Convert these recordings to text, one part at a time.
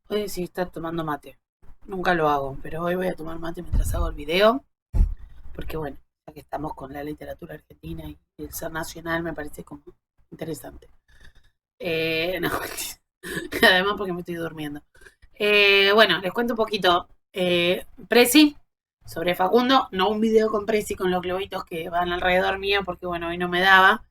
Hoy sí está tomando mate. Nunca lo hago, pero hoy voy a tomar mate mientras hago el video. Porque bueno, ya que estamos con la literatura argentina y el ser nacional me parece como interesante. No, además porque me estoy durmiendo. Bueno, les cuento un poquito. Prezi, sobre Facundo, no un video con Prezi con los globitos que van alrededor mío, porque bueno, hoy no me daba.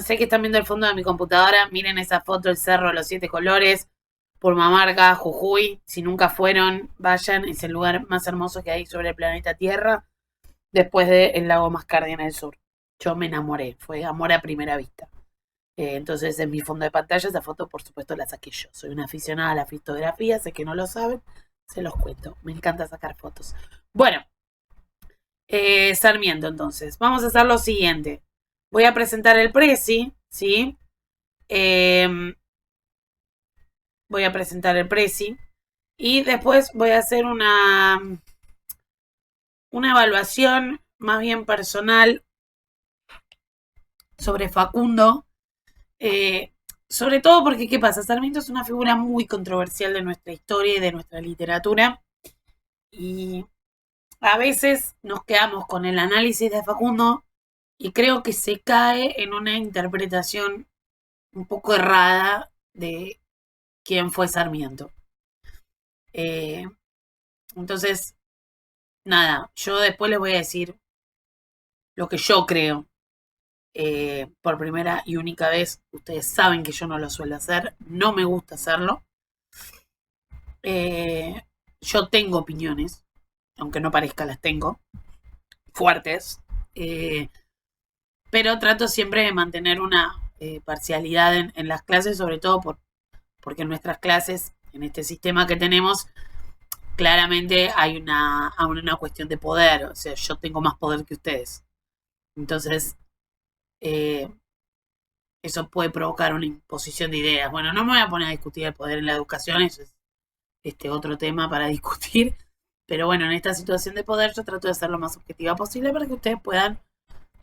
Sé que están viendo el fondo de mi computadora. Miren esa foto, el cerro, los 7 colores. Purmamarca, Jujuy. Si nunca fueron, vayan. Es el lugar más hermoso que hay sobre el planeta Tierra. Después del lago Mascardi en el sur. Yo me enamoré. Fue amor a primera vista. Entonces, en mi fondo de pantalla, esa foto, por supuesto, la saqué yo. Soy una aficionada a la fotografía, sé que no lo saben, se los cuento. Me encanta sacar fotos. Bueno, Sarmiento, entonces. Vamos a hacer lo siguiente. Voy a presentar el Prezi, ¿sí? Voy a presentar el Prezi. Y después voy a hacer una evaluación más bien personal sobre Facundo. Sobre todo porque, ¿qué pasa? Sarmiento es una figura muy controversial de nuestra historia y de nuestra literatura. Y a veces nos quedamos con el análisis de Facundo y creo que se cae en una interpretación un poco errada de quién fue Sarmiento. Entonces, nada, yo después les voy a decir lo que yo creo. Por primera y única vez, ustedes saben que yo no lo suelo hacer, no me gusta hacerlo. Yo tengo opiniones, aunque no parezca, las tengo, fuertes, pero trato siempre de mantener una parcialidad en las clases, sobre todo porque en nuestras clases, en este sistema que tenemos, claramente hay una cuestión de poder, o sea, yo tengo más poder que ustedes. Entonces, eh, eso puede provocar una imposición de ideas. Bueno, no me voy a poner a discutir el poder en la educación, eso es otro tema para discutir. Pero bueno, en esta situación de poder yo trato de ser lo más objetiva posible para que ustedes puedan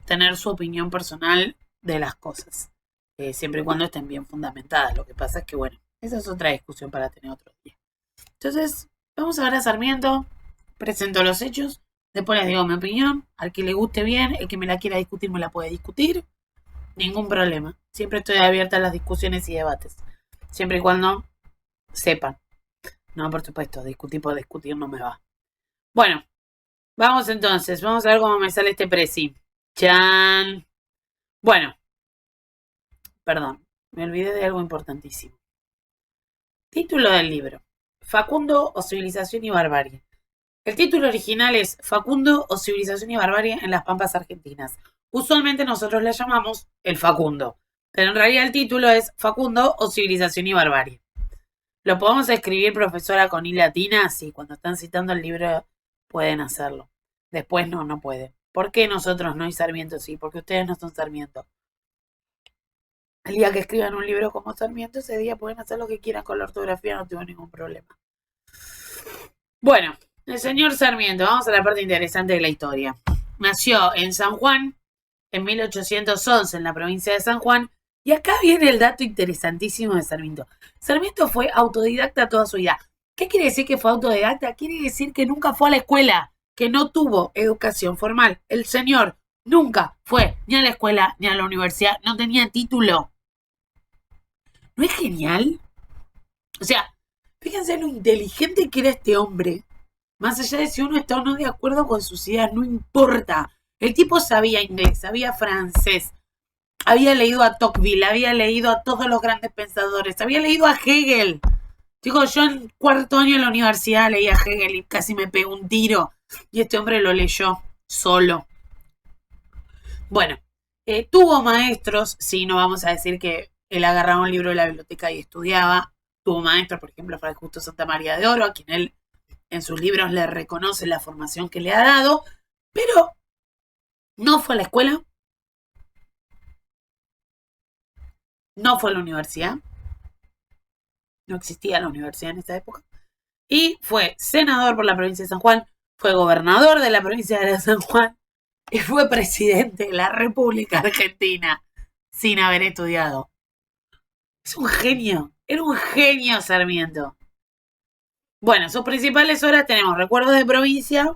tener su opinión personal de las cosas. Siempre y cuando estén bien fundamentadas. Lo que pasa es que, bueno, esa es otra discusión para tener otro día. Entonces, vamos a ver a Sarmiento, presento los hechos, después les digo mi opinión, al que le guste bien, el que me la quiera discutir me la puede discutir, ningún problema. Siempre estoy abierta a las discusiones y debates, siempre y cuando sepan. No, por supuesto, discutir por discutir no me va. Bueno, vamos entonces, vamos a ver cómo me sale este presi. Chan. Bueno, perdón, me olvidé de algo importantísimo. Título del libro: Facundo o civilización y barbarie. El título original es Facundo o civilización y barbarie en las Pampas argentinas. Usualmente nosotros le llamamos el Facundo, pero en realidad el título es Facundo o civilización y barbarie. ¿Lo podemos escribir, profesora, con I latina? Sí, cuando están citando el libro pueden hacerlo. Después no pueden. ¿Por qué nosotros no y Sarmiento sí? Porque ustedes no son Sarmiento. El día que escriban un libro como Sarmiento, ese día pueden hacer lo que quieran con la ortografía, no tengo ningún problema. Bueno, el señor Sarmiento, vamos a la parte interesante de la historia. Nació en San Juan en 1811 en la provincia de San Juan. Y acá viene el dato interesantísimo de Sarmiento. Sarmiento fue autodidacta toda su vida. ¿Qué quiere decir que fue autodidacta? Quiere decir que nunca fue a la escuela, que no tuvo educación formal. El señor nunca fue ni a la escuela ni a la universidad, no tenía título. ¿No es genial? O sea, fíjense lo inteligente que era este hombre. Más allá de si uno está o no de acuerdo con sus ideas, no importa. El tipo sabía inglés, sabía francés, había leído a Tocqueville, había leído a todos los grandes pensadores, había leído a Hegel. Digo, yo en cuarto año en la universidad leí a Hegel y casi me pegó un tiro. Y este hombre lo leyó solo. Bueno, tuvo maestros, sí, no vamos a decir que él agarraba un libro de la biblioteca y estudiaba. Tuvo maestros, por ejemplo, Fray Justo Santa María de Oro, a quien él en sus libros le reconoce la formación que le ha dado, pero no fue a la escuela, no fue a la universidad, no existía la universidad en esta época, y fue senador por la provincia de San Juan, fue gobernador de la provincia de San Juan y fue presidente de la República Argentina sin haber estudiado. Es un genio, era un genio Sarmiento. Bueno, sus principales obras tenemos Recuerdos de Provincia,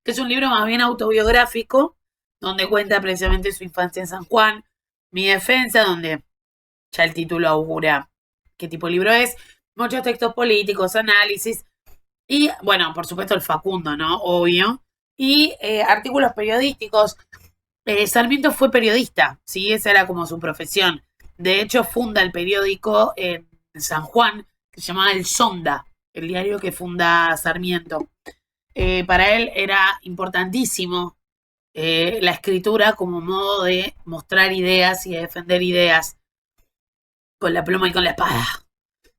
que es un libro más bien autobiográfico, donde cuenta precisamente su infancia en San Juan, Mi Defensa, donde ya el título augura qué tipo de libro es, muchos textos políticos, análisis, y bueno, por supuesto el Facundo, ¿no? Obvio, y artículos periodísticos. Sarmiento fue periodista, ¿sí? Esa era como su profesión. De hecho, funda el periódico en San Juan, que se llamaba El Sonda, el diario que funda Sarmiento. Para él era importantísimo la escritura como modo de mostrar ideas y de defender ideas con la pluma y con la espada.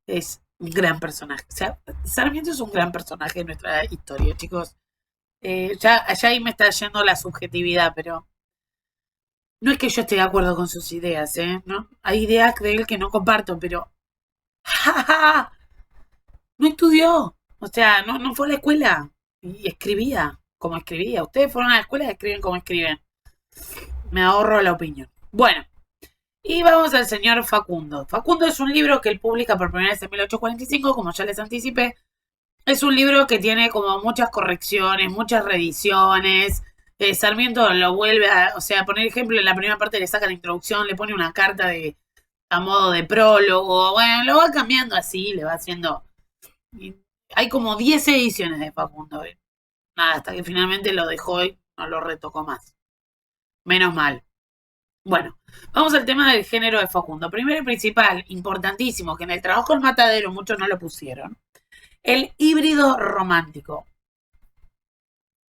Es un gran personaje. O sea, Sarmiento es un gran personaje de nuestra historia, chicos. Ya ahí me está yendo la subjetividad, pero no es que yo esté de acuerdo con sus ideas, ¿eh? ¿No? Hay ideas de él que no comparto, pero ¡ja, ja! No estudió. O sea, no fue a la escuela y escribía como escribía. Ustedes fueron a la escuela y escriben como escriben. Me ahorro la opinión. Bueno, y vamos al señor Facundo. Facundo es un libro que él publica por primera vez en 1845, como ya les anticipé. Es un libro que tiene como muchas correcciones, muchas reediciones. Sarmiento lo vuelve a, o sea, poner ejemplo, en la primera parte le saca la introducción, le pone una carta a modo de prólogo. Bueno, lo va cambiando así, le va haciendo. Hay como 10 ediciones de Facundo. Nada, hasta que finalmente lo dejó y no lo retocó más. Menos mal. Bueno, vamos al tema del género de Facundo. Primero y principal, importantísimo, que en el trabajo del matadero muchos no lo pusieron. El híbrido romántico.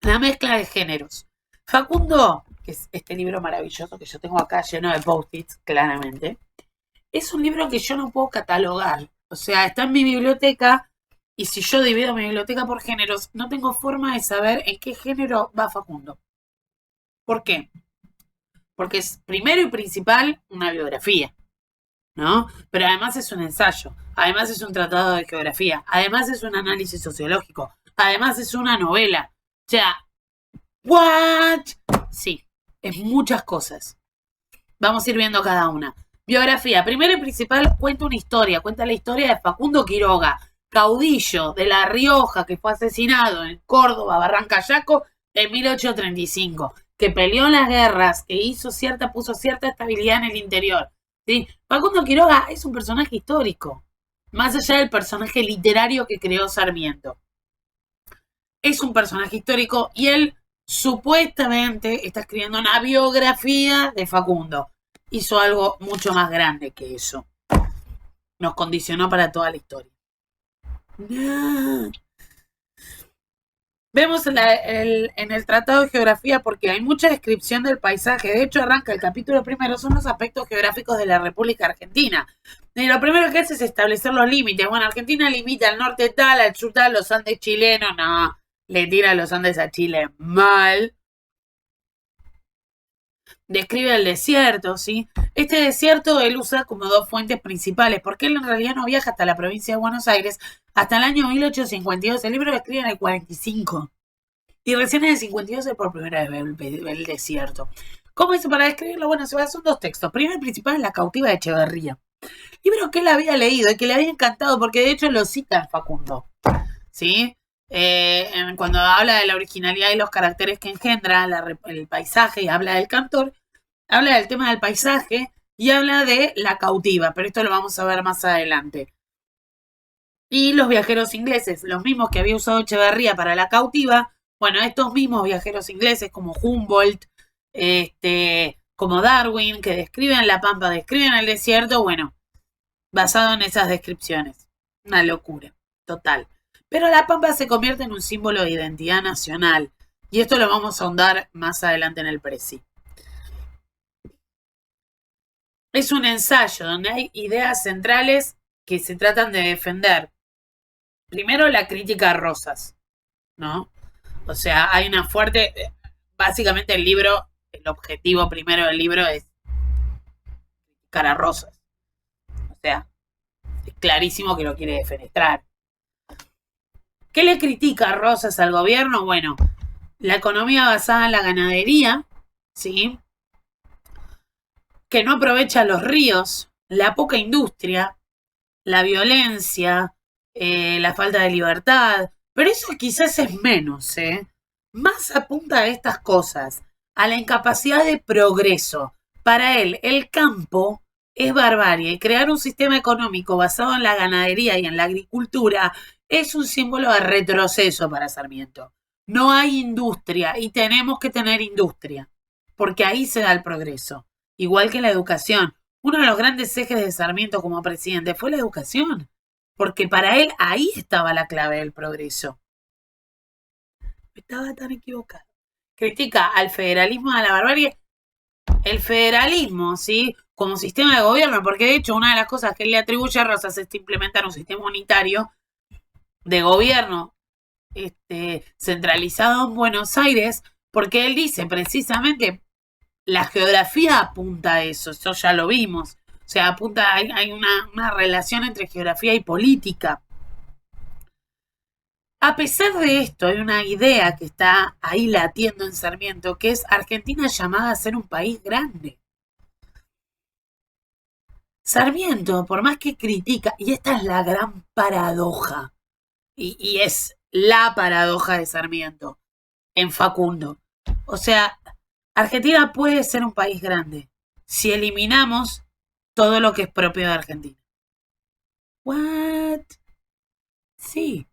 La mezcla de géneros. Facundo, que es este libro maravilloso que yo tengo acá lleno de post-its, claramente, es un libro que yo no puedo catalogar. O sea, está en mi biblioteca y si yo divido mi biblioteca por géneros, no tengo forma de saber en qué género va Facundo. ¿Por qué? Porque es primero y principal una biografía, ¿no? Pero además es un ensayo, además es un tratado de geografía, además es un análisis sociológico, además es una novela. O sea, ¿what? Sí, es muchas cosas. Vamos a ir viendo cada una. Biografía, primero y principal, cuenta una historia, cuenta la historia de Facundo Quiroga, caudillo de La Rioja que fue asesinado en Córdoba, Barrancayaco, en 1835, que peleó en las guerras, que puso cierta estabilidad en el interior. ¿Sí? Facundo Quiroga es un personaje histórico, más allá del personaje literario que creó Sarmiento. Es un personaje histórico y él supuestamente está escribiendo una biografía de Facundo. Hizo algo mucho más grande que eso. Nos condicionó para toda la historia. Vemos en el Tratado de Geografía porque hay mucha descripción del paisaje. De hecho, arranca el capítulo primero, son los aspectos geográficos de la República Argentina. Y lo primero que hace es establecer los límites. Bueno, Argentina limita al norte tal, al sur tal, los Andes chilenos, no, le tira los Andes a Chile mal. Describe el desierto, ¿sí? Este desierto él usa como dos fuentes principales, porque él en realidad no viaja hasta la provincia de Buenos Aires hasta el año 1852. El libro lo escribe en el 45. Y recién en el 52 es por primera vez el desierto. ¿Cómo hizo para describirlo? Bueno, son dos textos. Primero y principal es La cautiva de Echeverría. Libro que él había leído y que le había encantado, porque de hecho lo cita en Facundo. ¿Sí? Cuando habla de la originalidad y los caracteres que engendra el paisaje y habla del cantor, habla del tema del paisaje y habla de La cautiva, pero esto lo vamos a ver más adelante. Y los viajeros ingleses, los mismos que había usado Echeverría para La cautiva, bueno, estos mismos viajeros ingleses como Humboldt, como Darwin, que describen la pampa, describen el desierto, bueno, basado en esas descripciones. Una locura, total. Pero la pampa se convierte en un símbolo de identidad nacional. Y esto lo vamos a ahondar más adelante en el Presi. Es un ensayo donde hay ideas centrales que se tratan de defender. Primero, la crítica a Rosas, ¿no? O sea, hay una fuerte... Básicamente el libro, el objetivo primero del libro es criticar a Rosas. O sea, es clarísimo que lo quiere defenestrar. ¿Qué le critica a Rosas al gobierno? Bueno, la economía basada en la ganadería, ¿sí? Que no aprovecha los ríos, la poca industria, la violencia, la falta de libertad, pero eso quizás es menos, ¿eh? Más apunta a estas cosas, a la incapacidad de progreso. Para él, el campo es barbarie y crear un sistema económico basado en la ganadería y en la agricultura es un símbolo de retroceso para Sarmiento. No hay industria y tenemos que tener industria, porque ahí se da el progreso. Igual que la educación. Uno de los grandes ejes de Sarmiento como presidente fue la educación, porque para él ahí estaba la clave del progreso. Estaba tan equivocado. Critica al federalismo de la barbarie. El federalismo, ¿sí? Como sistema de gobierno, porque de hecho una de las cosas que él le atribuye a Rosas es implementar un sistema unitario de gobierno centralizado en Buenos Aires, porque él dice precisamente la geografía apunta a eso ya lo vimos. O sea, apunta, hay una relación entre geografía y política. A pesar de esto, hay una idea que está ahí latiendo en Sarmiento, que es Argentina llamada a ser un país grande. Sarmiento, por más que critica, y esta es la gran paradoja, y es la paradoja de Sarmiento, en Facundo. O sea, Argentina puede ser un país grande si eliminamos todo lo que es propio de Argentina. ¿What? Sí.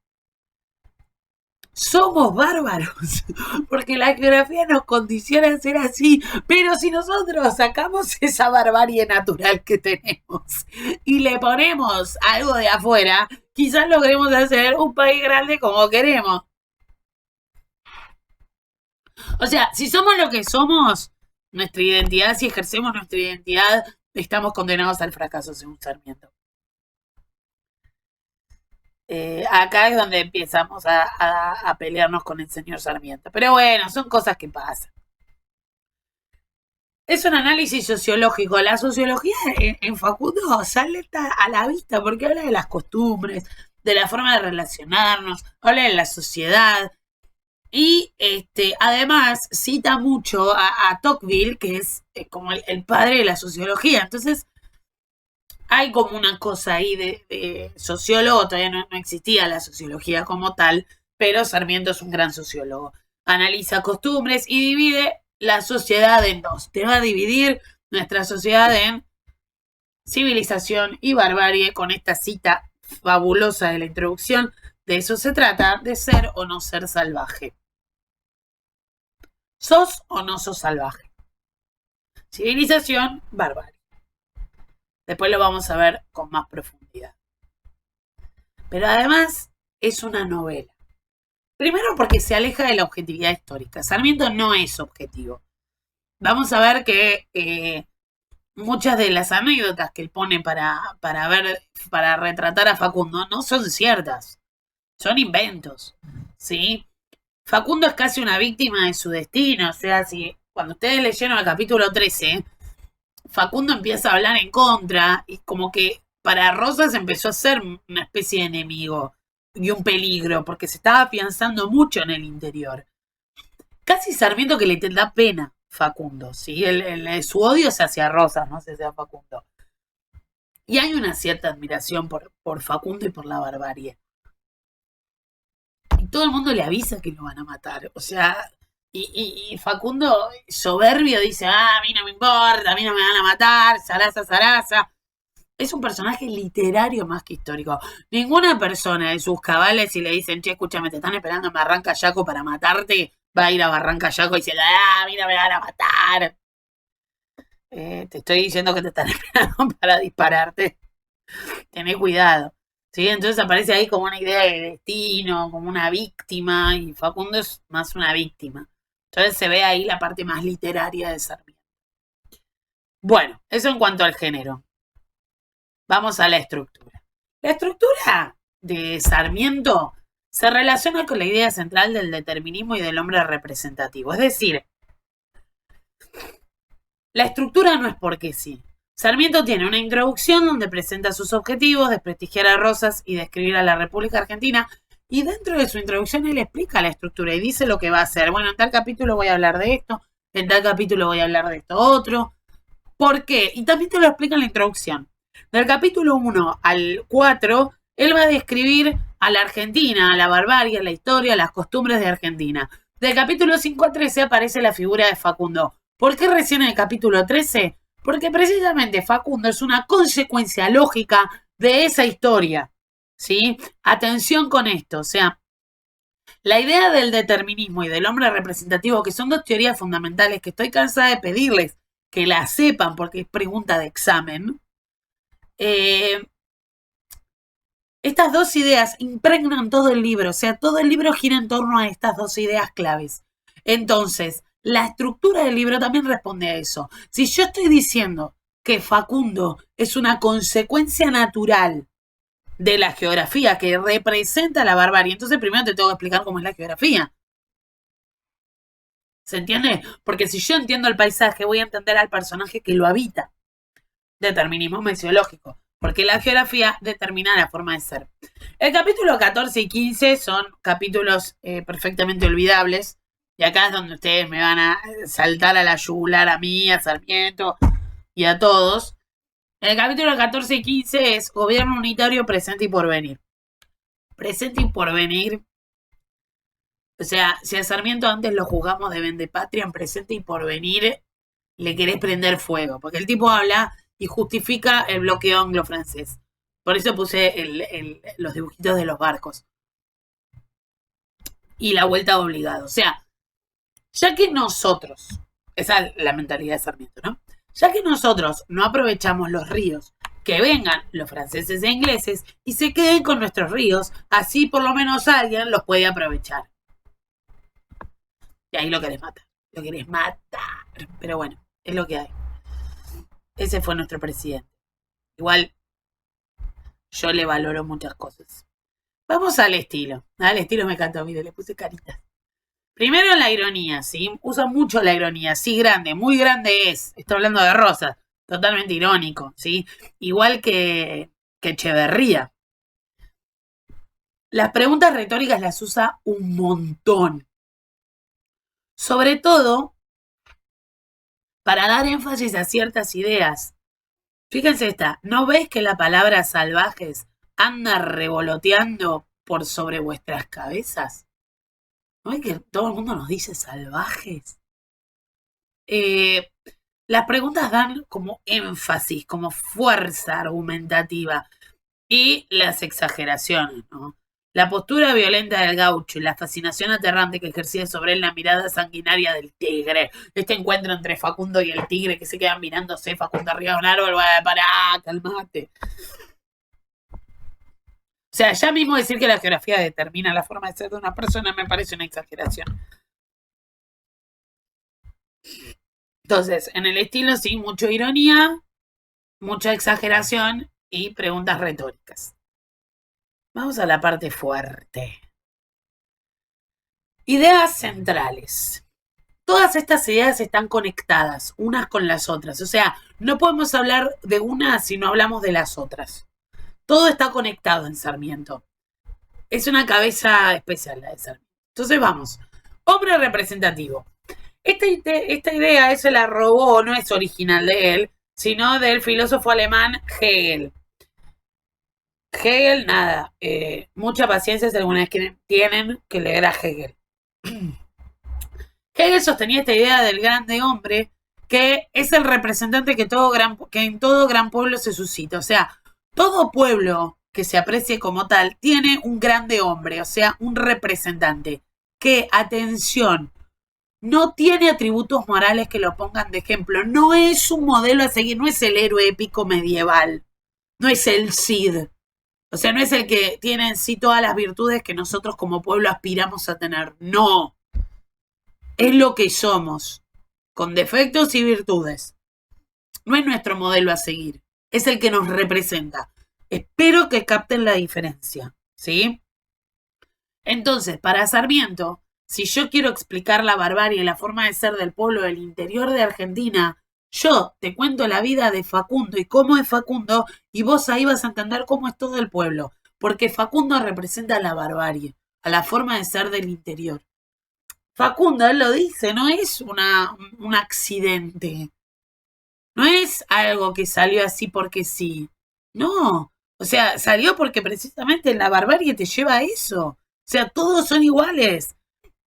Somos bárbaros, porque la geografía nos condiciona a ser así, pero si nosotros sacamos esa barbarie natural que tenemos y le ponemos algo de afuera, quizás logremos hacer un país grande como queremos. O sea, si somos lo que somos, nuestra identidad, si ejercemos nuestra identidad, estamos condenados al fracaso, según Sarmiento. Acá es donde empezamos a pelearnos con el señor Sarmiento. Pero bueno, son cosas que pasan. Es un análisis sociológico. La sociología en Facundo sale a la vista porque habla de las costumbres, de la forma de relacionarnos, habla de la sociedad. Y además cita mucho a Tocqueville, que es como el padre de la sociología. Entonces, hay como una cosa ahí de sociólogo, todavía no existía la sociología como tal, pero Sarmiento es un gran sociólogo. Analiza costumbres y divide la sociedad en dos. Te va a dividir nuestra sociedad en civilización y barbarie con esta cita fabulosa de la introducción. De eso se trata, de ser o no ser salvaje. ¿Sos o no sos salvaje? Civilización, barbarie. Después lo vamos a ver con más profundidad. Pero además es una novela. Primero porque se aleja de la objetividad histórica. Sarmiento no es objetivo. Vamos a ver que muchas de las anécdotas que él pone para retratar a Facundo no son ciertas. Son inventos. ¿Sí? Facundo es casi una víctima de su destino. O sea, si cuando ustedes leyeron el capítulo 13, Facundo empieza a hablar en contra y como que para Rosas empezó a ser una especie de enemigo y un peligro porque se estaba afianzando mucho en el interior. Casi Sarmiento que le da pena Facundo, ¿sí? Su odio es hacia Rosas, no hacia Facundo. Y hay una cierta admiración por Facundo y por la barbarie. Y todo el mundo le avisa que lo van a matar. O sea, y Facundo, soberbio, dice, a mí no me importa, a mí no me van a matar, zaraza, zaraza. Es un personaje literario más que histórico. Ninguna persona de sus cabales, si le dicen, che, escúchame, te están esperando en Barranca Yaco para matarte, va a ir a Barranca Yaco y dice, a mí no me van a matar. Te estoy diciendo que te están esperando para dispararte. Tené cuidado. ¿Sí? Entonces aparece ahí como una idea de destino, como una víctima, y Facundo es más una víctima. Entonces se ve ahí la parte más literaria de Sarmiento. Bueno, eso en cuanto al género. Vamos a la estructura. La estructura de Sarmiento se relaciona con la idea central del determinismo y del hombre representativo. Es decir, la estructura no es porque sí. Sarmiento tiene una introducción donde presenta sus objetivos, desprestigiar a Rosas y describir a la República Argentina. Y dentro de su introducción él explica la estructura y dice lo que va a hacer. Bueno, en tal capítulo voy a hablar de esto, en tal capítulo voy a hablar de esto otro. ¿Por qué? Y también te lo explica en la introducción. Del capítulo 1 al 4 Él va a describir a la Argentina, a la barbarie, a la historia, a las costumbres de Argentina. Del capítulo 5 a 13 aparece la figura de Facundo. ¿Por qué recién en el capítulo 13? Porque precisamente Facundo es una consecuencia lógica de esa historia. ¿Sí? Atención con esto, o sea, la idea del determinismo y del hombre representativo, que son dos teorías fundamentales que estoy cansada de pedirles que la sepan porque es pregunta de examen, estas dos ideas impregnan todo el libro, o sea, todo el libro gira en torno a estas dos ideas claves. Entonces, la estructura del libro también responde a eso. Si yo estoy diciendo que Facundo es una consecuencia natural de la geografía que representa la barbarie, entonces primero te tengo que explicar cómo es la geografía. ¿Se entiende? Porque si yo entiendo el paisaje, voy a entender al personaje que lo habita. Determinismo mesiológico, porque la geografía determina la forma de ser. El capítulo 14 y 15 son capítulos perfectamente olvidables, y acá es donde ustedes me van a saltar a la yugular a mí, a Sarmiento y a todos. El capítulo 14 y 15 es gobierno unitario, presente y porvenir. Presente y porvenir. O sea, si a Sarmiento antes lo juzgamos de vendepatria, en presente y porvenir le querés prender fuego, porque el tipo habla y justifica el bloqueo anglo-francés. Por eso puse los dibujitos de los barcos. Y la vuelta obligada. O sea, ya que nosotros, esa es la mentalidad de Sarmiento, ¿no? Ya que nosotros no aprovechamos los ríos, que vengan los franceses e ingleses y se queden con nuestros ríos, así por lo menos alguien los puede aprovechar. Y ahí lo querés matar. Lo querés matar. Pero bueno, es lo que hay. Ese fue nuestro presidente. Igual, yo le valoro muchas cosas. Vamos al estilo. Al estilo me encantó, mire, le puse caritas. Primero la ironía, ¿sí? Usa mucho la ironía. Sí, grande, muy grande es. Estoy hablando de Rosas. Totalmente irónico, ¿sí? Igual que Echeverría. Las preguntas retóricas las usa un montón. Sobre todo para dar énfasis a ciertas ideas. Fíjense esta, ¿no ves que la palabra salvajes anda revoloteando por sobre vuestras cabezas? ¿No ves que todo el mundo nos dice salvajes? Las preguntas dan como énfasis, como fuerza argumentativa y las exageraciones, ¿no? La postura violenta del gaucho y la fascinación aterrante que ejercía sobre él la mirada sanguinaria del tigre. Este encuentro entre Facundo y el tigre que se quedan mirándose, Facundo arriba de un árbol, pará, calmate. O sea, ya mismo decir que la geografía determina la forma de ser de una persona me parece una exageración. Entonces, en el estilo sí, mucha ironía, mucha exageración y preguntas retóricas. Vamos a la parte fuerte. Ideas centrales. Todas estas ideas están conectadas unas con las otras. O sea, no podemos hablar de una si no hablamos de las otras. Todo está conectado en Sarmiento. Es una cabeza especial la de Sarmiento. Entonces vamos. Hombre representativo. Esta idea se la robó, no es original de él, sino del filósofo alemán Hegel. Hegel, nada, mucha paciencia si alguna vez tienen que leer a Hegel. Hegel sostenía esta idea del grande hombre que es el representante que en todo gran pueblo se suscita. O sea, todo pueblo que se aprecie como tal tiene un grande hombre, o sea, un representante que, atención, no tiene atributos morales que lo pongan de ejemplo. No es un modelo a seguir, no es el héroe épico medieval, no es el Cid. O sea, no es el que tiene en sí todas las virtudes que nosotros como pueblo aspiramos a tener. No. Es lo que somos, con defectos y virtudes. No es nuestro modelo a seguir, es el que nos representa. Espero que capten la diferencia, ¿sí? Entonces, para Sarmiento, si yo quiero explicar la barbarie y la forma de ser del pueblo del interior de Argentina, yo te cuento la vida de Facundo y cómo es Facundo, y vos ahí vas a entender cómo es todo el pueblo, porque Facundo representa la barbarie, a la forma de ser del interior. Facundo, él lo dice, no es un accidente, no es algo que salió así porque sí, no, O sea, salió porque precisamente la barbarie te lleva a eso. O sea, todos son iguales.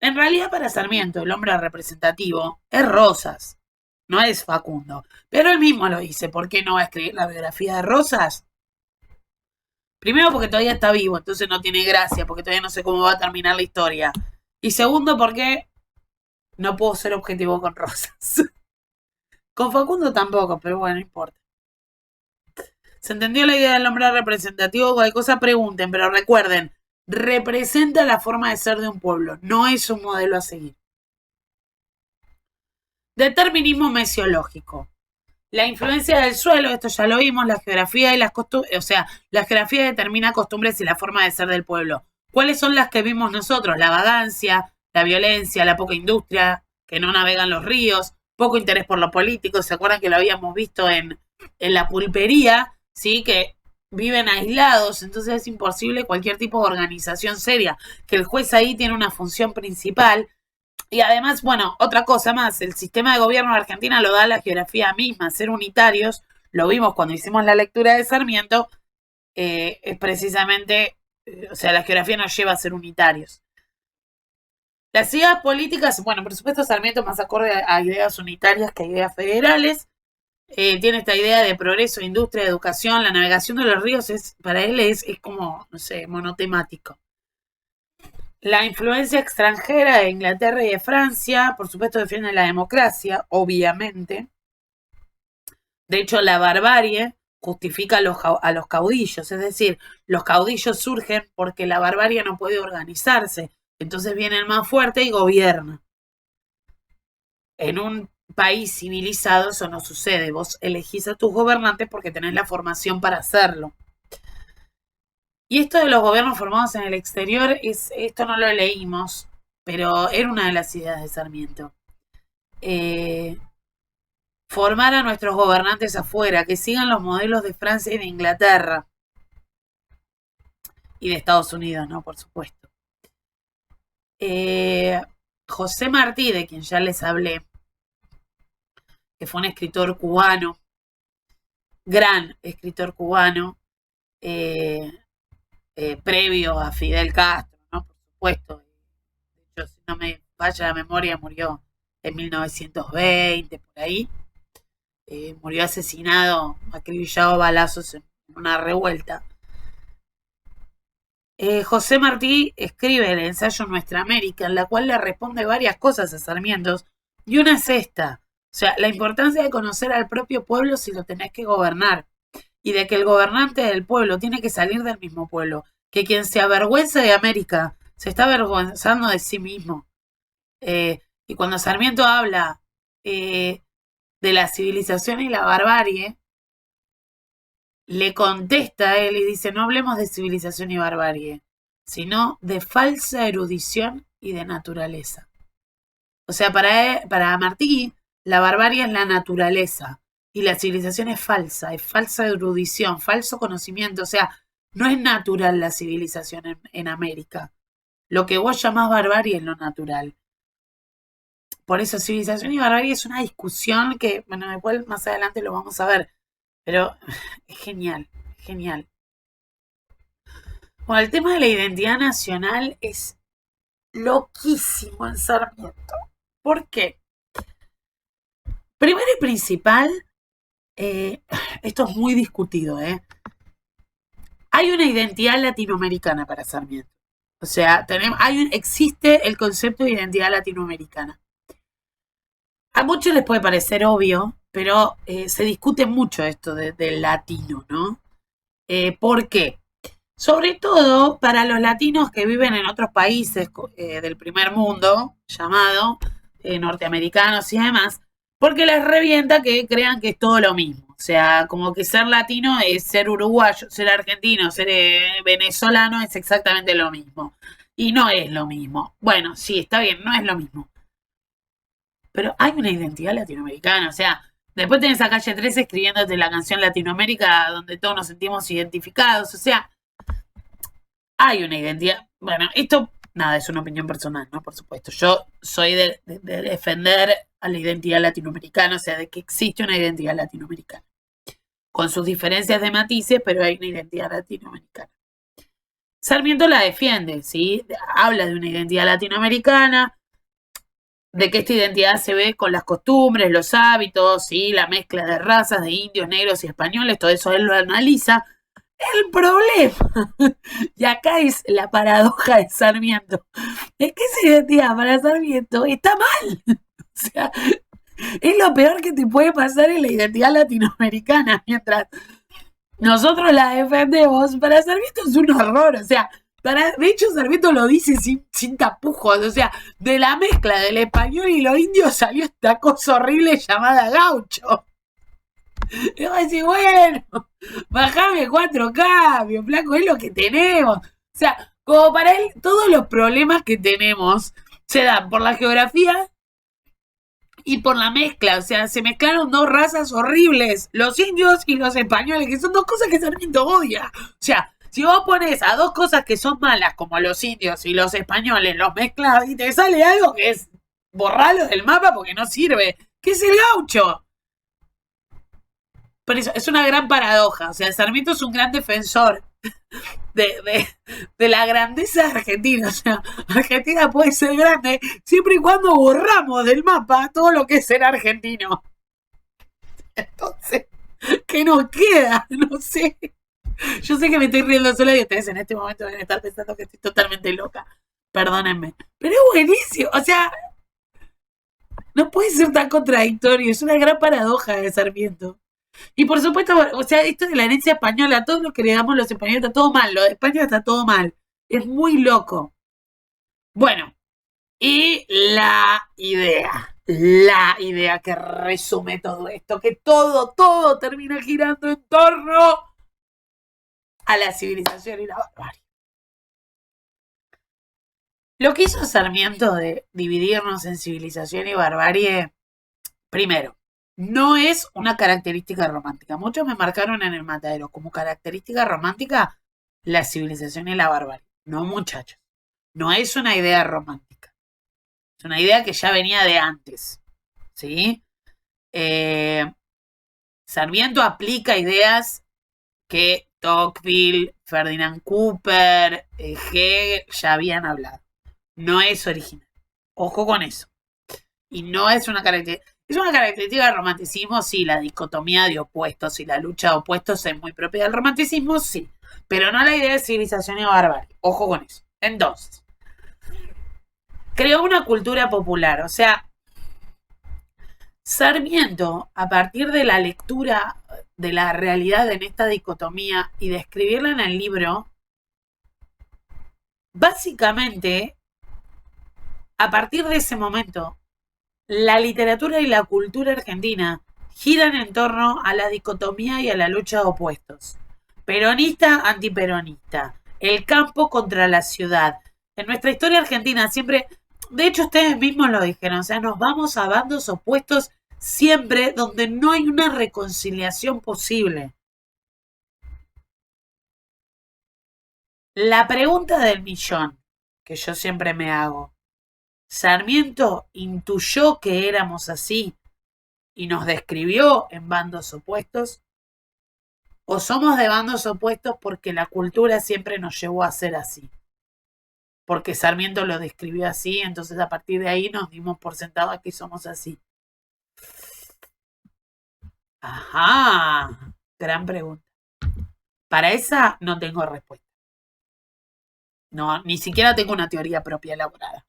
En realidad, para Sarmiento, el hombre representativo es Rosas, no es Facundo. Pero él mismo lo dice. ¿Por qué no va a escribir la biografía de Rosas? Primero, porque todavía está vivo, entonces no tiene gracia, porque todavía no sé cómo va a terminar la historia. Y segundo, porque no puedo ser objetivo con Rosas. Con Facundo tampoco, pero bueno, no importa. ¿Se entendió la idea del hombre representativo? Cualquier cosa pregunten, pero recuerden, representa la forma de ser de un pueblo, no es un modelo a seguir. Determinismo mesiológico. La influencia del suelo, esto ya lo vimos, la geografía y las costumbres, o sea, la geografía determina costumbres y la forma de ser del pueblo. ¿Cuáles son las que vimos nosotros? La vagancia, la violencia, la poca industria, que no navegan los ríos, poco interés por lo político. ¿Se acuerdan que lo habíamos visto en la pulpería? ¿Sí? Que viven aislados, entonces es imposible cualquier tipo de organización seria. Que el juez ahí tiene una función principal. Y además, bueno, otra cosa más, el sistema de gobierno de Argentina lo da la geografía misma, ser unitarios, lo vimos cuando hicimos la lectura de Sarmiento, es precisamente, o sea, la geografía nos lleva a ser unitarios. Las ideas políticas, bueno, por supuesto Sarmiento más acorde a ideas unitarias que a ideas federales, tiene esta idea de progreso, industria, educación, la navegación de los ríos para él es como, no sé, monotemático. La influencia extranjera de Inglaterra y de Francia, por supuesto, defiende la democracia, obviamente. De hecho, la barbarie justifica a los caudillos, es decir, los caudillos surgen porque la barbarie no puede organizarse. Entonces viene el más fuerte y gobierna. En un país civilizado eso no sucede. Vos elegís a tus gobernantes porque tenés la formación para hacerlo. Y esto de los gobiernos formados en el exterior, esto no lo leímos, pero era una de las ideas de Sarmiento. Formar a nuestros gobernantes afuera, que sigan los modelos de Francia y de Inglaterra. Y de Estados Unidos, ¿no? Por supuesto. José Martí, de quien ya les hablé, que fue un escritor cubano, gran escritor cubano, previo a Fidel Castro, ¿no? Por supuesto. De hecho, si no me falla la memoria, murió en 1920, por ahí. Murió asesinado, acribillado a balazos en una revuelta. José Martí escribe el ensayo Nuestra América, en la cual le responde varias cosas a Sarmiento, y una es esta. O sea, la importancia de conocer al propio pueblo si lo tenés que gobernar, y de que el gobernante del pueblo tiene que salir del mismo pueblo, que quien se avergüenza de América se está avergonzando de sí mismo. Y cuando Sarmiento habla de la civilización y la barbarie, le contesta a él y dice, no hablemos de civilización y barbarie, sino de falsa erudición y de naturaleza. O sea, para Martí, la barbarie es la naturaleza y la civilización es falsa erudición, falso conocimiento. O sea, no es natural la civilización en América. Lo que vos llamás barbarie es lo natural. Por eso, civilización y barbarie es una discusión que, bueno, después más adelante lo vamos a ver. Pero es genial, genial. Bueno, el tema de la identidad nacional es loquísimo en Sarmiento. ¿Por qué? Primero y principal, esto es muy discutido, hay una identidad latinoamericana para Sarmiento. O sea, existe el concepto de identidad latinoamericana. A muchos les puede parecer obvio, pero se discute mucho esto del latino, ¿no? ¿Por qué? Sobre todo para los latinos que viven en otros países del primer mundo, llamado norteamericanos y demás, porque les revienta que crean que es todo lo mismo. O sea, como que ser latino es ser uruguayo, ser argentino, ser venezolano es exactamente lo mismo. Y no es lo mismo. Bueno, sí, está bien, no es lo mismo. Pero hay una identidad latinoamericana, o sea, después tenés a Calle 13 escribiéndote la canción Latinoamérica donde todos nos sentimos identificados, o sea, hay una identidad. Bueno, esto, nada, es una opinión personal, ¿no? Por supuesto. Yo soy de defender a la identidad latinoamericana, o sea, de que existe una identidad latinoamericana. con sus diferencias de matices, pero hay una identidad latinoamericana. Sarmiento la defiende, ¿sí? Habla de una identidad latinoamericana, de que esta identidad se ve con las costumbres, los hábitos, ¿sí? La mezcla de razas, de indios, negros y españoles, todo eso él lo analiza. El problema, y acá es la paradoja de Sarmiento, es que esa identidad para Sarmiento está mal. O sea, es lo peor que te puede pasar en la identidad latinoamericana, mientras nosotros la defendemos. Para Sarmiento es un horror, o sea, de hecho Sarmiento lo dice sin tapujos, o sea, de la mezcla del español y los indios salió esta cosa horrible llamada gaucho. Y vos decís, bueno, bajame 4 cambios, flaco, es lo que tenemos. O sea, como para él, todos los problemas que tenemos se dan por la geografía y por la mezcla. O sea, se mezclaron dos razas horribles, los indios y los españoles, que son dos cosas que Sarmiento odia. O sea, si vos pones a dos cosas que son malas, como los indios y los españoles, los mezclas y te sale algo que es borrarlo del mapa porque no sirve, que es el gaucho. Pero eso es una gran paradoja. O sea, Sarmiento es un gran defensor de la grandeza argentina. O sea, Argentina puede ser grande siempre y cuando borramos del mapa todo lo que es ser argentino. Entonces, ¿qué nos queda? No sé. Yo sé que me estoy riendo sola y ustedes en este momento deben estar pensando que estoy totalmente loca. Perdónenme. Pero es buenísimo. O sea, no puede ser tan contradictorio. Es una gran paradoja de Sarmiento. Y por supuesto, o sea, esto de la herencia española, todo lo que le damos los españoles está todo mal, lo de España está todo mal. Es muy loco. Bueno, y la idea que resume todo esto, que todo termina girando en torno a la civilización y la barbarie. Lo que hizo Sarmiento de dividirnos en civilización y barbarie, primero, no es una característica romántica. Muchos me marcaron en el matadero como característica romántica la civilización y la barbarie. No, muchachos. No es una idea romántica. Es una idea que ya venía de antes. ¿Sí? Sarmiento aplica ideas que Tocqueville, Ferdinand Cooper, Hegel ya habían hablado. No es original. Ojo con eso. Y no es una característica. Es una característica del romanticismo, sí, la dicotomía de opuestos y la lucha de opuestos es muy propia del romanticismo, sí, pero no la idea de civilización y barbarie. Ojo con eso. Entonces, creó una cultura popular, o sea, Sarmiento, a partir de la lectura de la realidad en esta dicotomía y de escribirla en el libro, básicamente, a partir de ese momento, la literatura y la cultura argentina giran en torno a la dicotomía y a la lucha de opuestos. Peronista, antiperonista. El campo contra la ciudad. En nuestra historia argentina siempre, de hecho ustedes mismos lo dijeron, o sea, nos vamos a bandos opuestos siempre donde no hay una reconciliación posible. La pregunta del millón, que yo siempre me hago, ¿Sarmiento intuyó que éramos así y nos describió en bandos opuestos? ¿O somos de bandos opuestos porque la cultura siempre nos llevó a ser así? Porque Sarmiento lo describió así, entonces a partir de ahí nos dimos por sentado que somos así. Ajá, gran pregunta. Para esa no tengo respuesta. No, ni siquiera tengo una teoría propia elaborada.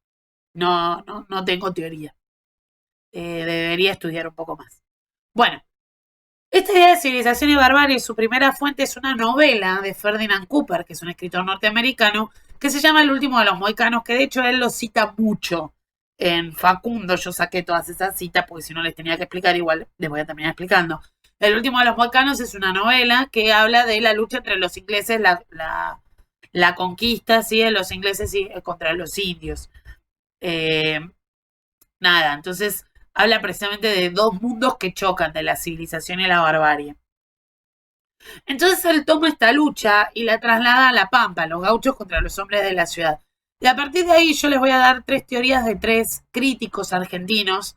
No tengo teoría. Debería estudiar un poco más. Bueno, esta idea de civilización y barbarie, su primera fuente es una novela de Ferdinand Cooper, que es un escritor norteamericano, que se llama El último de los mohicanos, que de hecho él lo cita mucho en Facundo. Yo saqué todas esas citas porque si no les tenía que explicar, igual les voy a terminar explicando. El último de los mohicanos es una novela que habla de la lucha entre los ingleses, la conquista, ¿sí?, de los ingleses contra los indios. Entonces habla precisamente de dos mundos que chocan, de la civilización y la barbarie. Entonces él toma esta lucha y la traslada a la Pampa, los gauchos contra los hombres de la ciudad. Y a partir de ahí yo les voy a dar 3 teorías de 3 críticos argentinos.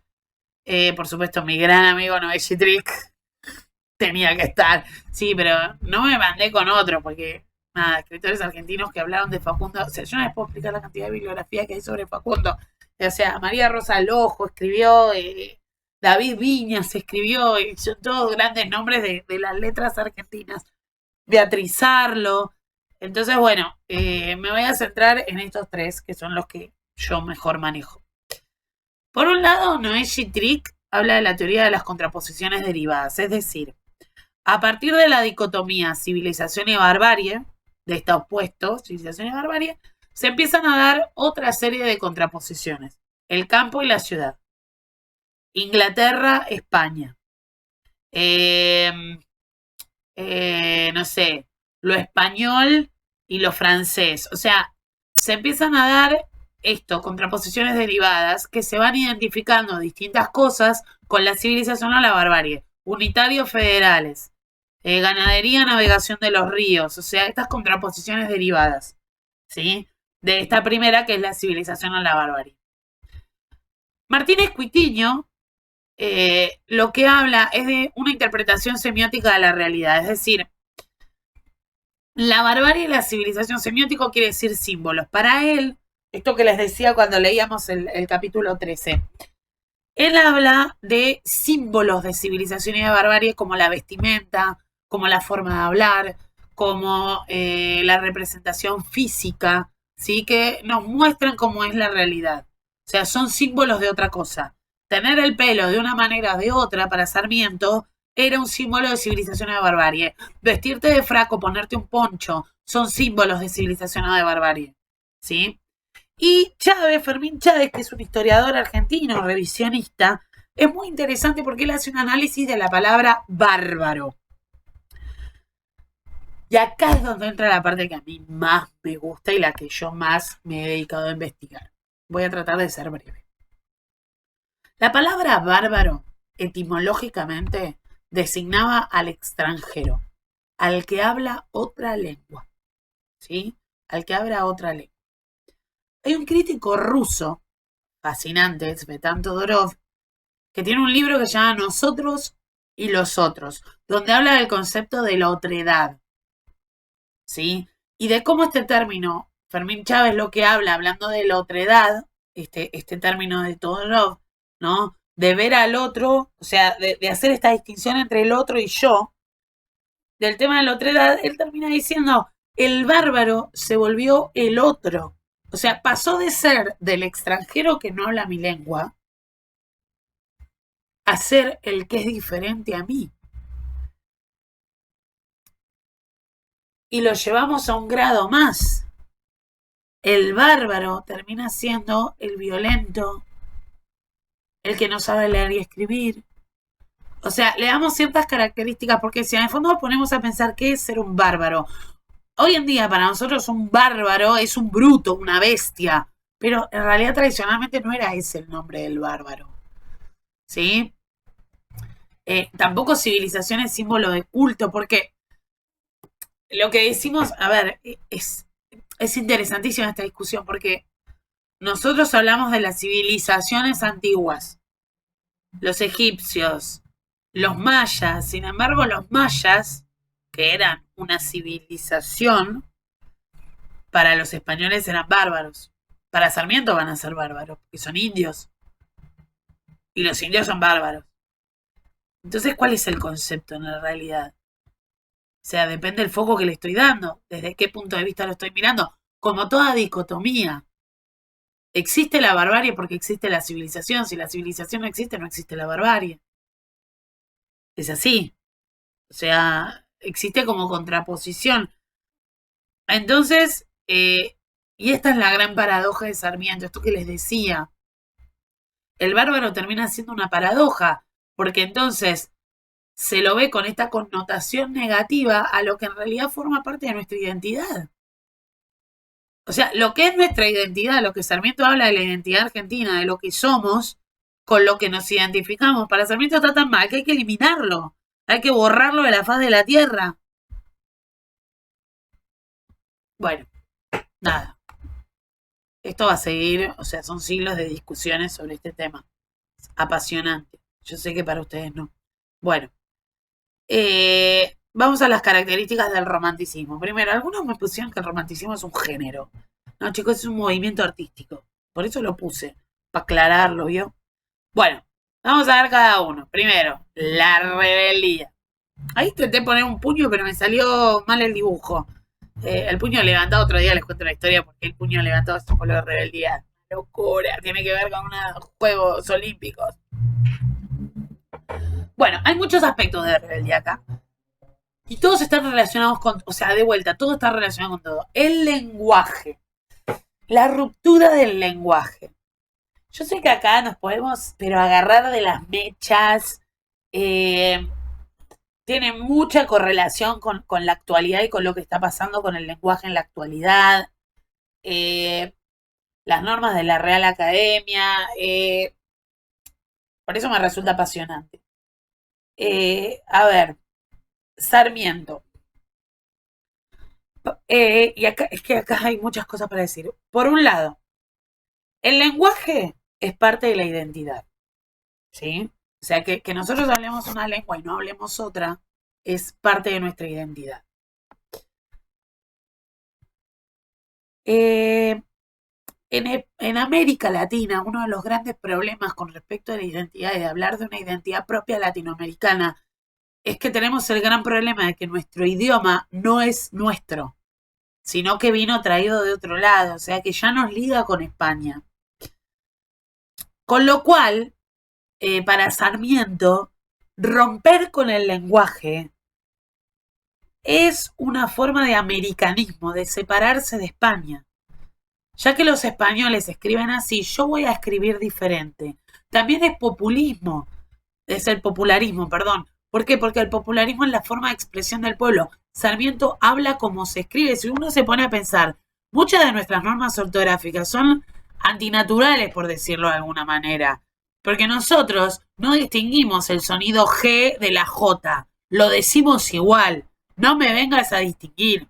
Por supuesto, mi gran amigo Noé Chitric. tenía que estar. Sí, pero no me mandé con otro, porque nada, escritores argentinos que hablaron de Facundo. O sea, yo no les puedo explicar la cantidad de bibliografía que hay sobre Facundo. O sea, María Rosa Lojo escribió, David Viñas escribió, y son todos grandes nombres de las letras argentinas. Beatriz Arlo. Entonces, bueno, me voy a centrar en estos tres, que son los que yo mejor manejo. Por un lado, Noé Trick habla de la teoría de las contraposiciones derivadas, es decir, a partir de la dicotomía civilización y barbarie, de este opuesto, civilización y barbarie, se empiezan a dar otra serie de contraposiciones. El campo y la ciudad. Inglaterra, España. No sé, lo español y lo francés. O sea, se empiezan a dar esto, contraposiciones derivadas, que se van identificando distintas cosas con la civilización o la barbarie. Unitarios federales, ganadería, navegación de los ríos, o sea, estas contraposiciones derivadas, ¿sí? De esta primera que es la civilización o la barbarie. Martínez Cuitiño lo que habla es de una interpretación semiótica de la realidad, es decir, la barbarie y la civilización. Semiótico quiere decir símbolos. Para él, esto que les decía cuando leíamos el capítulo 13, él habla de símbolos de civilización y de barbarie como la vestimenta, como la forma de hablar, como la representación física, ¿sí? Que nos muestran cómo es la realidad. O sea, son símbolos de otra cosa. Tener el pelo de una manera o de otra para Sarmiento era un símbolo de civilización o de barbarie. Vestirte de fraco, ponerte un poncho, son símbolos de civilización o de barbarie, ¿sí? Y Chávez, Fermín Chávez, que es un historiador argentino, revisionista, es muy interesante porque él hace un análisis de la palabra bárbaro. Y acá es donde entra la parte que a mí más me gusta y la que yo más me he dedicado a investigar. Voy a tratar de ser breve. La palabra bárbaro, etimológicamente, designaba al extranjero, al que habla otra lengua, ¿sí? Al que habla otra lengua. Hay un crítico ruso, fascinante, Svetan Todorov, que tiene un libro que se llama Nosotros y los otros, donde habla del concepto de la otredad, ¿sí? Y de cómo este término, Fermín Chávez lo que habla, hablando de la otredad, este término de Todorov, ¿no? De ver al otro, o sea, de hacer esta distinción entre el otro y yo, del tema de la otredad, él termina diciendo, el bárbaro se volvió el otro. O sea, pasó de ser del extranjero que no habla mi lengua a ser el que es diferente a mí. Y lo llevamos a un grado más. El bárbaro termina siendo el violento, el que no sabe leer y escribir. O sea, le damos ciertas características, porque si en el fondo nos ponemos a pensar qué es ser un bárbaro. Hoy en día para nosotros un bárbaro es un bruto, una bestia, pero en realidad tradicionalmente no era ese el nombre del bárbaro, ¿sí? Tampoco civilización es símbolo de culto, porque lo que decimos, a ver, es interesantísima esta discusión, porque nosotros hablamos de las civilizaciones antiguas, los egipcios, los mayas. Sin embargo, los mayas, que eran una civilización, para los españoles eran bárbaros. Para Sarmiento van a ser bárbaros, porque son indios. Y los indios son bárbaros. Entonces, ¿cuál es el concepto en la realidad? O sea, depende del foco que le estoy dando, desde qué punto de vista lo estoy mirando. Como toda dicotomía, existe la barbarie porque existe la civilización. Si la civilización no existe, no existe la barbarie. Es así. O sea, existe como contraposición. Entonces, y esta es la gran paradoja de Sarmiento, esto que les decía. El bárbaro termina siendo una paradoja, porque entonces se lo ve con esta connotación negativa a lo que en realidad forma parte de nuestra identidad. O sea, lo que es nuestra identidad, lo que Sarmiento habla de la identidad argentina, de lo que somos, con lo que nos identificamos, para Sarmiento está tan mal que hay que eliminarlo, hay que borrarlo de la faz de la tierra. Bueno, nada. Esto va a seguir, o sea, son siglos de discusiones sobre este tema. Es apasionante. Yo sé que para ustedes no. Bueno, Vamos a las características del romanticismo. Primero, algunos me pusieron que el romanticismo es un género. No, chicos, es un movimiento artístico. Por eso lo puse, para aclararlo, ¿vio? Bueno, vamos a ver cada uno. Primero, la rebeldía. Ahí intenté poner un puño, pero me salió mal el dibujo. El puño levantado, otro día les cuento la historia porque el puño levantado es un color de rebeldía. Locura, tiene que ver con unos Juegos Olímpicos. Bueno, hay muchos aspectos de rebeldía acá. Y todos están relacionados con, o sea, de vuelta, todo está relacionado con todo. El lenguaje. La ruptura del lenguaje. Yo sé que acá nos podemos, pero agarrar de las mechas. Tiene mucha correlación con la actualidad y con lo que está pasando con el lenguaje en la actualidad. Eh, las normas de la Real Academia. Por eso me resulta apasionante. A ver, Sarmiento. Y acá, es que acá hay muchas cosas para decir. Por un lado, el lenguaje es parte de la identidad, ¿sí? O sea, que nosotros hablemos una lengua y no hablemos otra es parte de nuestra identidad. En América Latina, uno de los grandes problemas con respecto a la identidad y de hablar de una identidad propia latinoamericana es que tenemos el gran problema de que nuestro idioma no es nuestro, sino que vino traído de otro lado, o sea que ya nos liga con España. Con lo cual, para Sarmiento, romper con el lenguaje es una forma de americanismo, de separarse de España. Ya que los españoles escriben así, yo voy a escribir diferente. También es populismo, es el popularismo, perdón. ¿Por qué? Porque el popularismo es la forma de expresión del pueblo. Sarmiento habla como se escribe. Si uno se pone a pensar, muchas de nuestras normas ortográficas son antinaturales, por decirlo de alguna manera. Porque nosotros no distinguimos el sonido G de la J. Lo decimos igual. No me vengas a distinguir.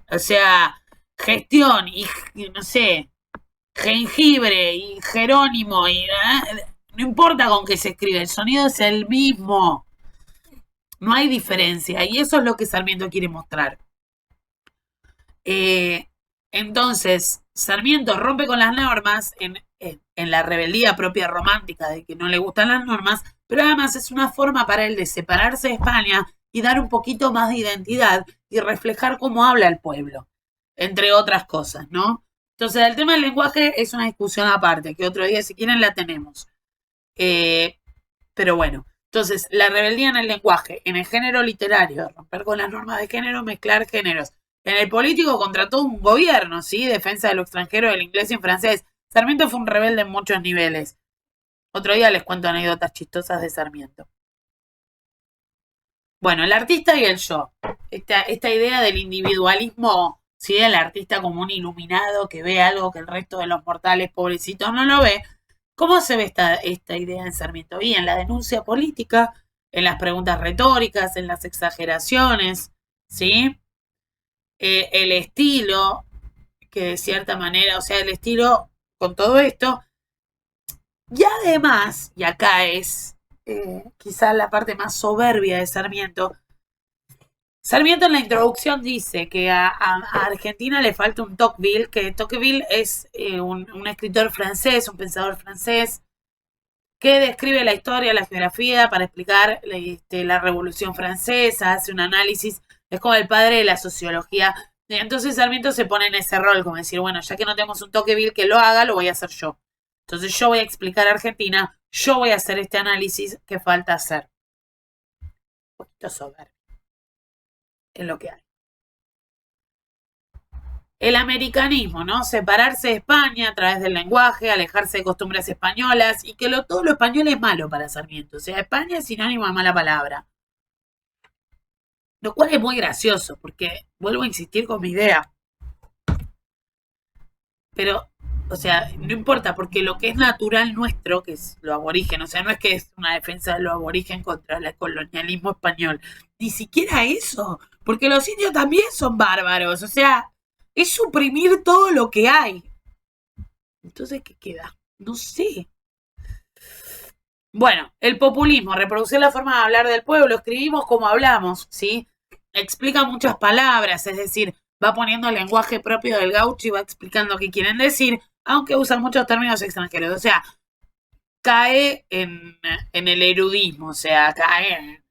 O sea, gestión y no sé, jengibre y Jerónimo y no importa con qué se escribe, el sonido es el mismo. No hay diferencia y eso es lo que Sarmiento quiere mostrar. Entonces, Sarmiento rompe con las normas en la rebeldía propia romántica de que no le gustan las normas, pero además es una forma para él de separarse de España y dar un poquito más de identidad y reflejar cómo habla el pueblo, entre otras cosas, ¿no? Entonces, el tema del lenguaje es una discusión aparte, que otro día, si quieren, la tenemos. Pero bueno, entonces, la rebeldía en el lenguaje, en el género literario, romper con las normas de género, mezclar géneros. En el político contra todo un gobierno, ¿sí? Defensa de lo extranjero, del inglés y en francés. Sarmiento fue un rebelde en muchos niveles. Otro día les cuento anécdotas chistosas de Sarmiento. Bueno, el artista y el yo. Esta idea del individualismo, ¿sí? El artista como un iluminado que ve algo que el resto de los mortales pobrecitos no lo ve. ¿Cómo se ve esta idea en Sarmiento? Y en la denuncia política, en las preguntas retóricas, en las exageraciones, ¿sí? El estilo, que de cierta manera, o sea, el estilo con todo esto. Y además, y acá es quizás la parte más soberbia de Sarmiento, Sarmiento en la introducción dice que a Argentina le falta un Tocqueville, que Tocqueville es un escritor francés, un pensador francés, que describe la historia, la geografía para explicar la Revolución Francesa, hace un análisis, es como el padre de la sociología. Y entonces Sarmiento se pone en ese rol, como decir, bueno, ya que no tenemos un Tocqueville que lo haga, lo voy a hacer yo. Entonces yo voy a explicar a Argentina, yo voy a hacer este análisis que falta hacer. Un poquito soberbio. Es lo que hay. El americanismo, ¿no? Separarse de España a través del lenguaje, alejarse de costumbres españolas y que todo lo español es malo para Sarmiento. O sea, España es sinónimo de mala palabra. Lo cual es muy gracioso, porque vuelvo a insistir con mi idea. Pero, o sea, no importa, porque lo que es natural nuestro, que es lo aborigen, o sea, no es que es una defensa de lo aborigen contra el colonialismo español, ni siquiera eso, porque los indios también son bárbaros, o sea, es suprimir todo lo que hay. Entonces, ¿qué queda? No sé. Bueno, el populismo, reproducir la forma de hablar del pueblo, escribimos como hablamos, ¿sí? Explica muchas palabras, es decir, va poniendo el lenguaje propio del gaucho y va explicando qué quieren decir, aunque usan muchos términos extranjeros. O sea, cae en el erudismo, o sea, cae en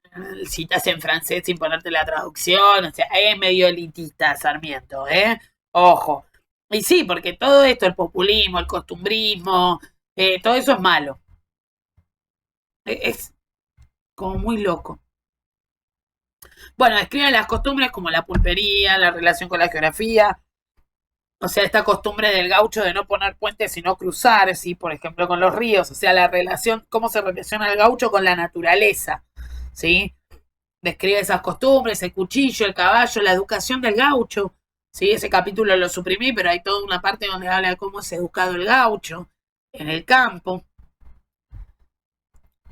citas en francés sin ponerte la traducción, o sea, es medio elitista Sarmiento, ¿eh? Ojo. Y sí, porque todo esto, el populismo, el costumbrismo, todo eso es malo. Es como muy loco. Bueno, describe las costumbres como la pulpería, la relación con la geografía, o sea, esta costumbre del gaucho de no poner puentes sino cruzar, ¿sí? Por ejemplo, con los ríos, o sea, la relación, cómo se relaciona el gaucho con la naturaleza, ¿sí? Describe esas costumbres, el cuchillo, el caballo, la educación del gaucho, ¿sí? Ese capítulo lo suprimí, pero hay toda una parte donde habla de cómo es educado el gaucho en el campo.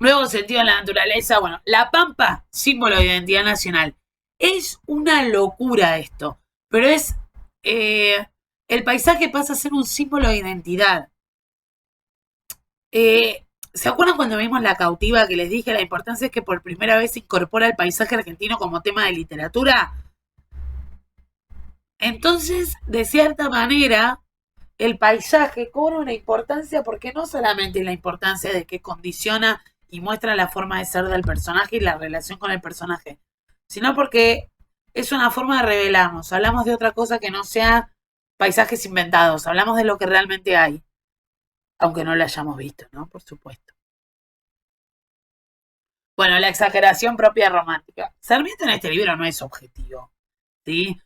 Luego, sentido de la naturaleza, bueno, la pampa, símbolo de identidad nacional. Es una locura esto, pero es el paisaje pasa a ser un símbolo de identidad. ¿Se acuerdan cuando vimos La Cautiva que les dije la importancia es que por primera vez se incorpora el paisaje argentino como tema de literatura? Entonces, de cierta manera, el paisaje cobra una importancia porque no solamente la importancia de que condiciona y muestra la forma de ser del personaje y la relación con el personaje, sino porque es una forma de revelarnos. Hablamos de otra cosa que no sea paisajes inventados, hablamos de lo que realmente hay, aunque no lo hayamos visto, ¿no? Por supuesto. Bueno, la exageración propia romántica. Sarmiento en este libro no es objetivo, ¿sí?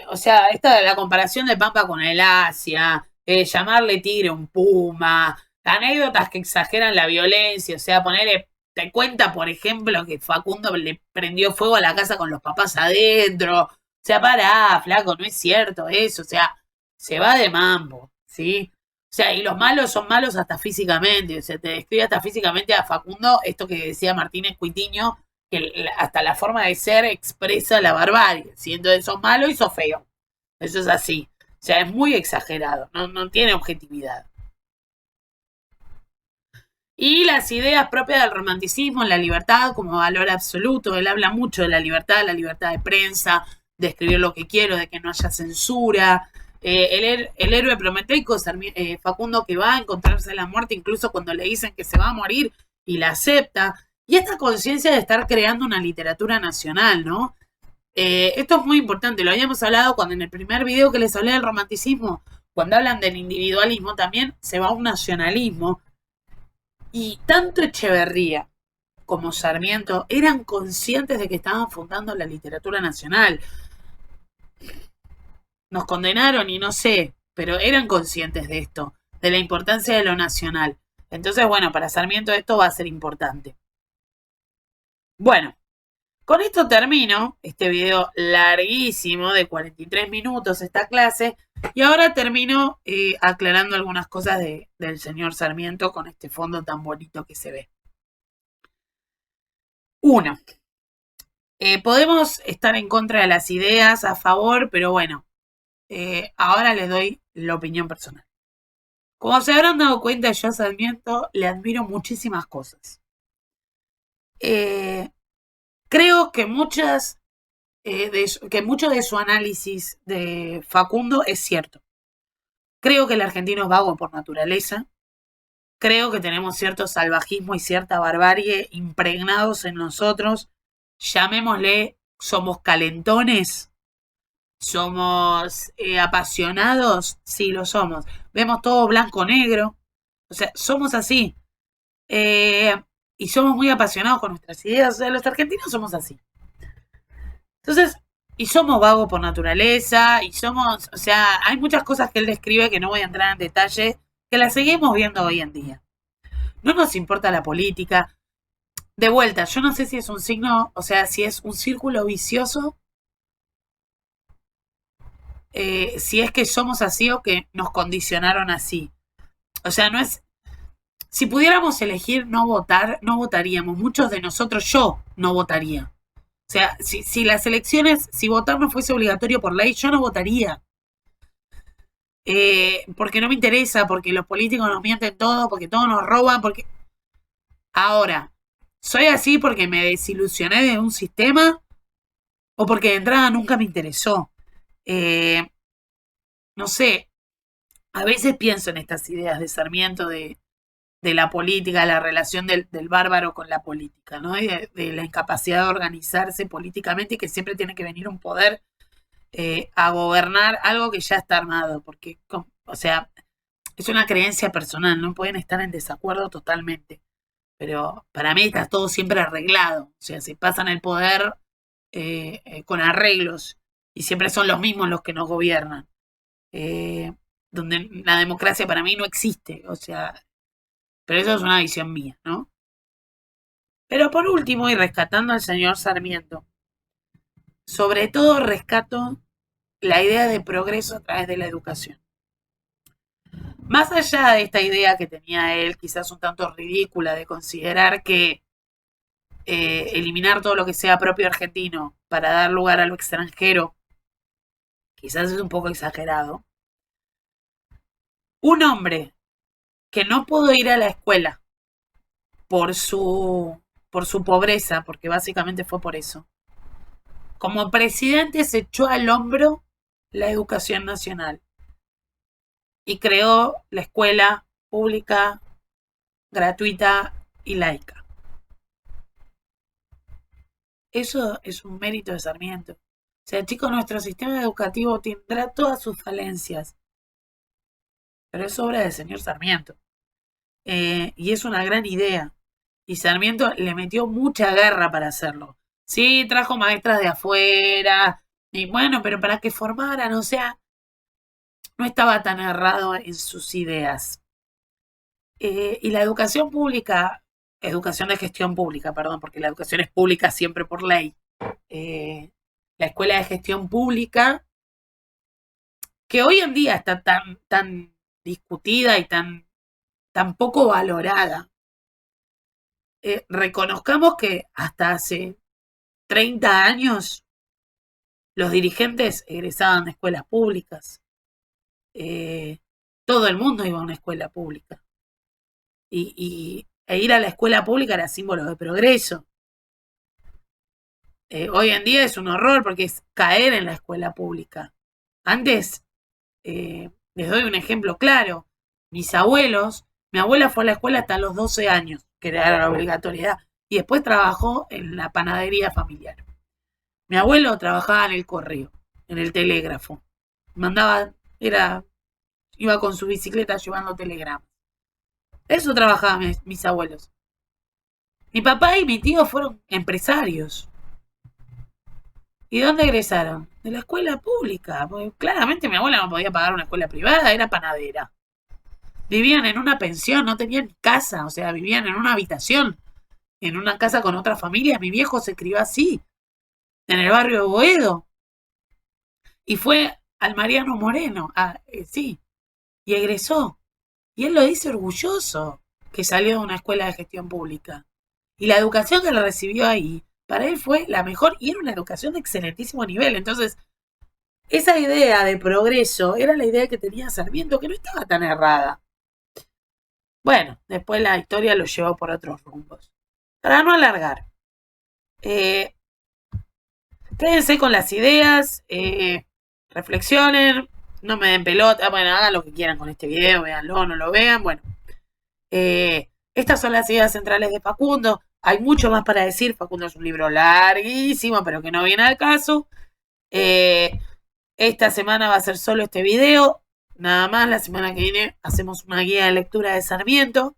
O sea, esta de la comparación de Pampa con el Asia, llamarle tigre un puma, anécdotas que exageran la violencia, o sea, ponerle, te cuenta, por ejemplo, que Facundo le prendió fuego a la casa con los papás adentro, o sea, pará, flaco, no es cierto eso, o sea, se va de mambo, ¿sí? O sea, y los malos son malos hasta físicamente, o sea, te describe hasta físicamente a Facundo, esto que decía Martínez Cuitiño, que hasta la forma de ser expresa la barbarie, ¿sí? Entonces sos malo y sos feo. Eso es así. O sea, es muy exagerado, no tiene objetividad. Y las ideas propias del romanticismo, la libertad como valor absoluto. Él habla mucho de la libertad de prensa, de escribir lo que quiero, de que no haya censura. El héroe prometeico, Facundo, que va a encontrarse la muerte incluso cuando le dicen que se va a morir y la acepta. Y esta conciencia de estar creando una literatura nacional, ¿no? Esto es muy importante, lo habíamos hablado cuando en el primer video que les hablé del romanticismo, cuando hablan del individualismo también se va a un nacionalismo. Y tanto Echeverría como Sarmiento eran conscientes de que estaban fundando la literatura nacional. Nos condenaron y no sé, pero eran conscientes de esto, de la importancia de lo nacional. Entonces, bueno, para Sarmiento esto va a ser importante. Bueno, con esto termino este video larguísimo de 43 minutos esta clase y ahora termino aclarando algunas cosas del señor Sarmiento con este fondo tan bonito que se ve. 1. Podemos estar en contra de las ideas, a favor, pero bueno, ahora les doy la opinión personal. Como se habrán dado cuenta, yo a Sarmiento le admiro muchísimas cosas. Creo que mucho de su análisis de Facundo es cierto. Creo que el argentino es vago por naturaleza. Creo que tenemos cierto salvajismo y cierta barbarie impregnados en nosotros. Llamémosle, somos calentones, somos apasionados, sí lo somos. Vemos todo blanco-negro, o sea, somos así. Y somos muy apasionados con nuestras ideas, o sea, los argentinos somos así. Entonces, y somos vagos por naturaleza, y somos, o sea, hay muchas cosas que él describe que no voy a entrar en detalle, que las seguimos viendo hoy en día. No nos importa la política. De vuelta, yo no sé si es un signo, o sea, si es un círculo vicioso, si es que somos así o que nos condicionaron así. O sea, no es... Si pudiéramos elegir no votar, no votaríamos. Muchos de nosotros, yo no votaría. O sea, si las elecciones, si votar no fuese obligatorio por ley, yo no votaría. Porque no me interesa, porque los políticos nos mienten todo, porque todos nos roban, porque... Ahora, ¿soy así porque me desilusioné de un sistema o porque de entrada nunca me interesó? No sé, a veces pienso en estas ideas de Sarmiento de la política, la relación del bárbaro con la política, ¿no? Y de la incapacidad de organizarse políticamente y que siempre tiene que venir un poder a gobernar algo que ya está armado, porque, o sea, es una creencia personal, no pueden estar en desacuerdo totalmente, pero para mí está todo siempre arreglado, o sea, se pasan el poder con arreglos y siempre son los mismos los que nos gobiernan, eh, donde la democracia para mí no existe, o sea, pero eso es una visión mía, ¿no? Pero por último, y rescatando al señor Sarmiento, sobre todo rescato la idea de progreso a través de la educación. Más allá de esta idea que tenía él, quizás un tanto ridícula, de considerar que eliminar todo lo que sea propio argentino para dar lugar a lo extranjero, quizás es un poco exagerado. Un hombre que no pudo ir a la escuela por su pobreza, porque básicamente fue por eso, como presidente se echó al hombro la educación nacional y creó la escuela pública, gratuita y laica. Eso es un mérito de Sarmiento. O sea, chicos, nuestro sistema educativo tendrá todas sus falencias, pero es obra del señor Sarmiento. Y es una gran idea. Y Sarmiento le metió mucha garra para hacerlo. Sí, trajo maestras de afuera, y bueno, pero para que formaran, o sea, no estaba tan errado en sus ideas. Y la educación pública, educación de gestión pública, perdón, porque la educación es pública siempre por ley. La escuela de gestión pública, que hoy en día está tan discutida y tan poco valorada. Reconozcamos que hasta hace 30 años los dirigentes egresaban de escuelas públicas. Todo el mundo iba a una escuela pública. E ir a la escuela pública era símbolo de progreso. Hoy en día es un horror porque es caer en la escuela pública. Antes, les doy un ejemplo claro. Mis abuelos, mi abuela fue a la escuela hasta los 12 años, que era la obligatoriedad, y después trabajó en la panadería familiar. Mi abuelo trabajaba en el correo, en el telégrafo. Mandaba, iba con su bicicleta llevando telegramas. Eso trabajaban mis abuelos. Mi papá y mi tío fueron empresarios. ¿Y dónde egresaron? De la escuela pública. Porque claramente mi abuela no podía pagar una escuela privada, era panadera. Vivían en una pensión, no tenían casa, o sea, vivían en una habitación, en una casa con otra familia. Mi viejo se crió así, en el barrio de Boedo. Y fue al Mariano Moreno, sí, y egresó. Y él lo dice orgulloso, que salió de una escuela de gestión pública. Y la educación que le recibió ahí, para él fue la mejor y era una educación de excelentísimo nivel. Entonces, esa idea de progreso era la idea que tenía Sarmiento, que no estaba tan errada. Bueno, después la historia lo llevó por otros rumbos. Para no alargar, quédense con las ideas, reflexionen, no me den pelota, bueno, hagan lo que quieran con este video, véanlo, no lo vean, bueno. Estas son las ideas centrales de Facundo. Hay mucho más para decir. Facundo es un libro larguísimo, pero que no viene al caso. Esta semana va a ser solo este video. Nada más, la semana que viene hacemos una guía de lectura de Sarmiento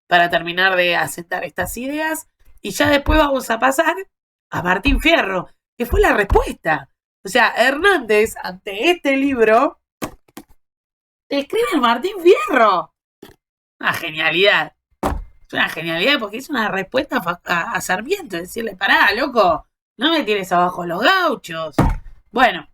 para terminar de asentar estas ideas. Y ya después vamos a pasar a Martín Fierro, que fue la respuesta. O sea, Hernández, ante este libro, te escribe el Martín Fierro. Una genialidad. Es una genialidad porque es una respuesta a Sarmiento. Decirle, pará, loco, no me tires abajo los gauchos. Bueno,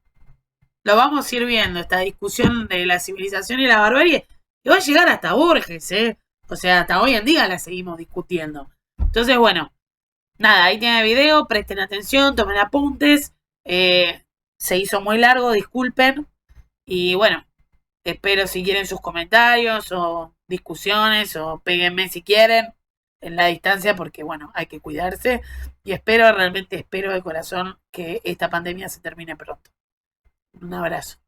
lo vamos a ir viendo, esta discusión de la civilización y la barbarie, que va a llegar hasta Borges, ¿eh? O sea, hasta hoy en día la seguimos discutiendo. Entonces, bueno, nada, ahí tiene el video, presten atención, tomen apuntes. Se hizo muy largo, disculpen. Y bueno, espero si quieren sus comentarios o discusiones o péguenme si quieren. en la distancia porque, bueno, hay que cuidarse y espero, realmente espero de corazón que esta pandemia se termine pronto. Un abrazo.